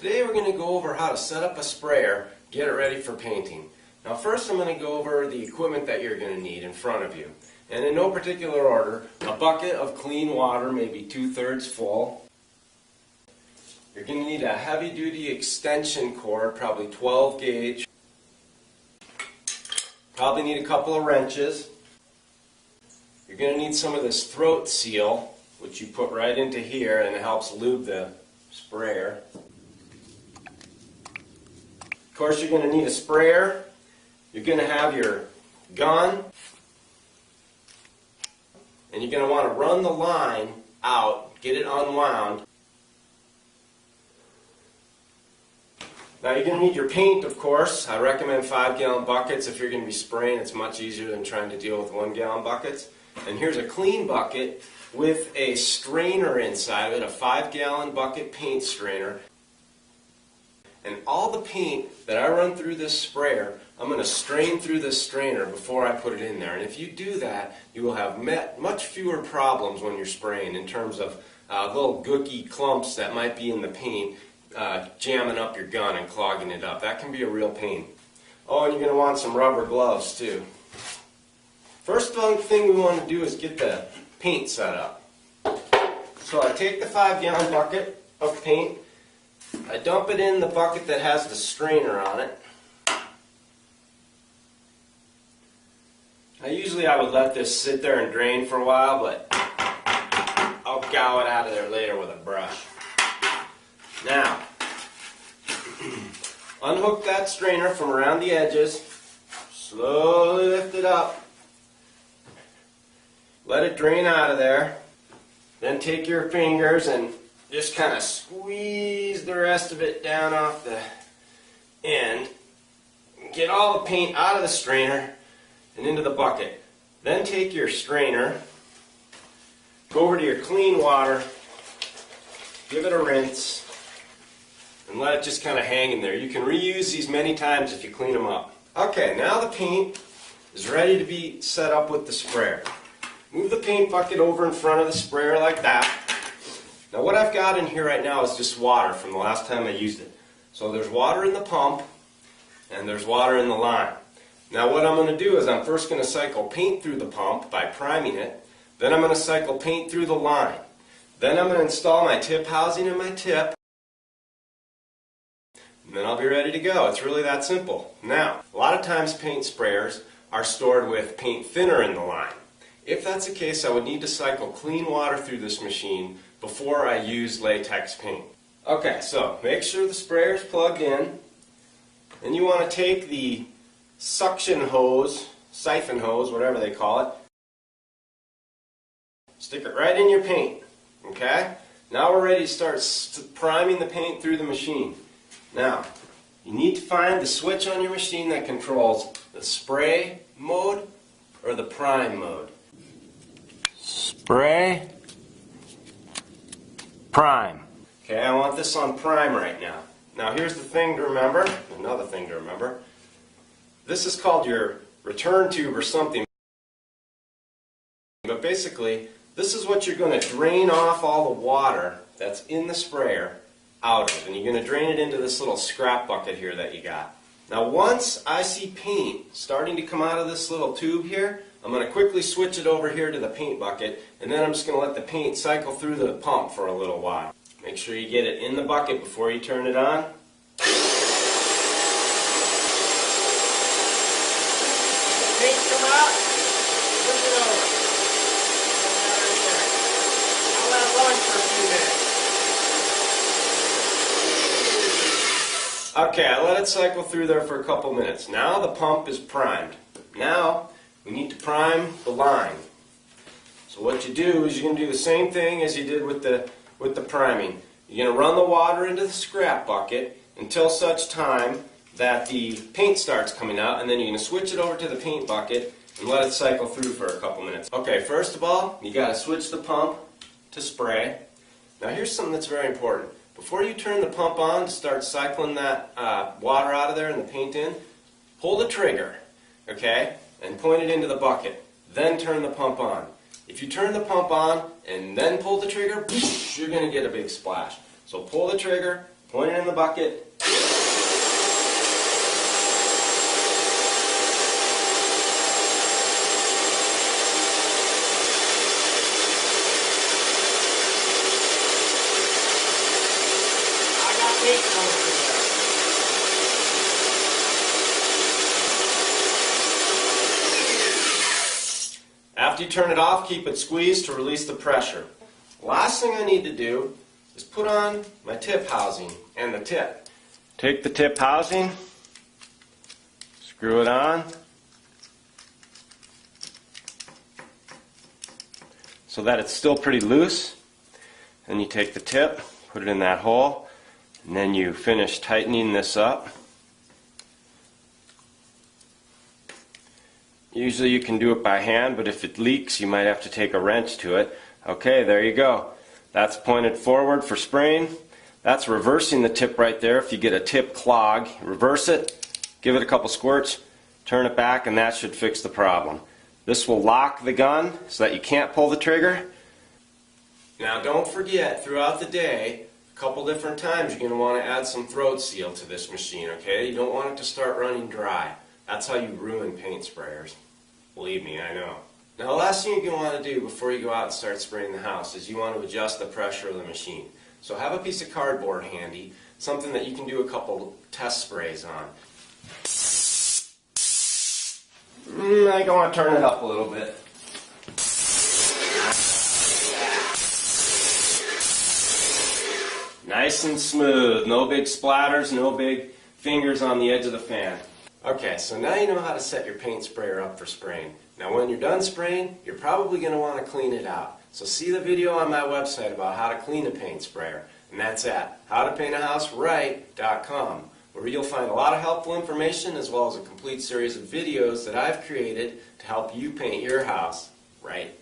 Today we're going to go over how to set up a sprayer, get it ready for painting. Now first I'm going to go over the equipment that you're going to need in front of you. And in no particular order, a bucket of clean water, maybe 2/3 full. You're going to need a heavy-duty extension cord, probably 12 gauge. Probably need a couple of wrenches. You're going to need some of this throat seal, which you put right into here and it helps lube the sprayer. Of course, you're going to need a sprayer. You're going to have your gun. And you're going to want to run the line out, get it unwound. Now you're going to need your paint, of course. I recommend 5-gallon buckets. If you're going to be spraying, it's much easier than trying to deal with 1-gallon buckets. And here's a clean bucket with a strainer inside of it, a 5-gallon bucket paint strainer. And all the paint that I run through this sprayer, I'm going to strain through this strainer before I put it in there. And if you do that, you will have much fewer problems when you're spraying in terms of little gooky clumps that might be in the paint jamming up your gun and clogging it up. That can be a real pain. Oh, and you're going to want some rubber gloves too. First thing we want to do is get the paint set up. So I take the 5-gallon bucket of paint. I dump it in the bucket that has the strainer on it. I would let this sit there and drain for a while, but I'll gow it out of there later with a brush. Now, unhook that strainer from around the edges, slowly lift it up, let it drain out of there, then take your fingers and just kind of squeeze the rest of it down off the end. Get all the paint out of the strainer and into the bucket. Then take your strainer, go over to your clean water, give it a rinse, and let it just kind of hang in there. You can reuse these many times if you clean them up. Okay, now the paint is ready to be set up with the sprayer. Move the paint bucket over in front of the sprayer like that. Now what I've got in here right now is just water from the last time I used it. So there's water in the pump and there's water in the line. Now what I'm going to do is I'm first going to cycle paint through the pump by priming it. Then I'm going to cycle paint through the line. Then I'm going to install my tip housing in my tip. And then I'll be ready to go. It's really that simple. Now, a lot of times paint sprayers are stored with paint thinner in the line. If that's the case, I would need to cycle clean water through this machine before I use latex paint. Okay, so make sure the sprayer is plugged in. Then you want to take the suction hose, siphon hose, whatever they call it. Stick it right in your paint. Okay? Now we're ready to start priming the paint through the machine. Now, you need to find the switch on your machine that controls the spray mode or the prime mode. Spray, prime. Okay, I want this on prime right now. Now here's the thing to remember, another thing to remember. This is called your return tube or something. But basically, this is what you're going to drain off all the water that's in the sprayer out of. And you're going to drain it into this little scrap bucket here that you got. Now once I see paint starting to come out of this little tube here, I'm going to quickly switch it over here to the paint bucket, and then I'm just going to let the paint cycle through the pump for a little while. Make sure you get it in the bucket before you turn it on. Paint come out, flip it over. I'll let it run for a few minutes. Okay, I let it cycle through there for a couple minutes. Now the pump is primed. Now we need to prime the line. So what you do is you're going to do the same thing as you did with the priming. You're going to run the water into the scrap bucket until such time that the paint starts coming out, and then you're going to switch it over to the paint bucket and let it cycle through for a couple minutes. Okay, first of all, you got to switch the pump to spray. Now here's something that's very important. Before you turn the pump on to start cycling that water out of there and the paint in, pull the trigger, okay, and point it into the bucket. Then turn the pump on. If you turn the pump on and then pull the trigger, you're going to get a big splash. So pull the trigger, point it in the bucket. After you turn it off, keep it squeezed to release the pressure. Last thing I need to do is put on my tip housing and the tip. Take the tip housing, screw it on so that it's still pretty loose. Then you take the tip, put it in that hole, and then you finish tightening this up. Usually you can do it by hand, but if it leaks, you might have to take a wrench to it. Okay, there you go. That's pointed forward for spraying. That's reversing the tip right there. If you get a tip clog, reverse it, give it a couple squirts, turn it back, and that should fix the problem. This will lock the gun so that you can't pull the trigger. Now don't forget, throughout the day, a couple different times you're going to want to add some throat seal to this machine, okay? You don't want it to start running dry. That's how you ruin paint sprayers. Believe me, I know. Now the last thing you're going to want to do before you go out and start spraying the house is you want to adjust the pressure of the machine. So have a piece of cardboard handy, something that you can do a couple test sprays on. I think I want to turn it up a little bit. Nice and smooth, no big splatters, no big fingers on the edge of the fan. Okay, so now you know how to set your paint sprayer up for spraying. Now when you're done spraying, you're probably going to want to clean it out. So see the video on my website about how to clean a paint sprayer. And that's at howtopaintahouseright.com, where you'll find a lot of helpful information as well as a complete series of videos that I've created to help you paint your house right.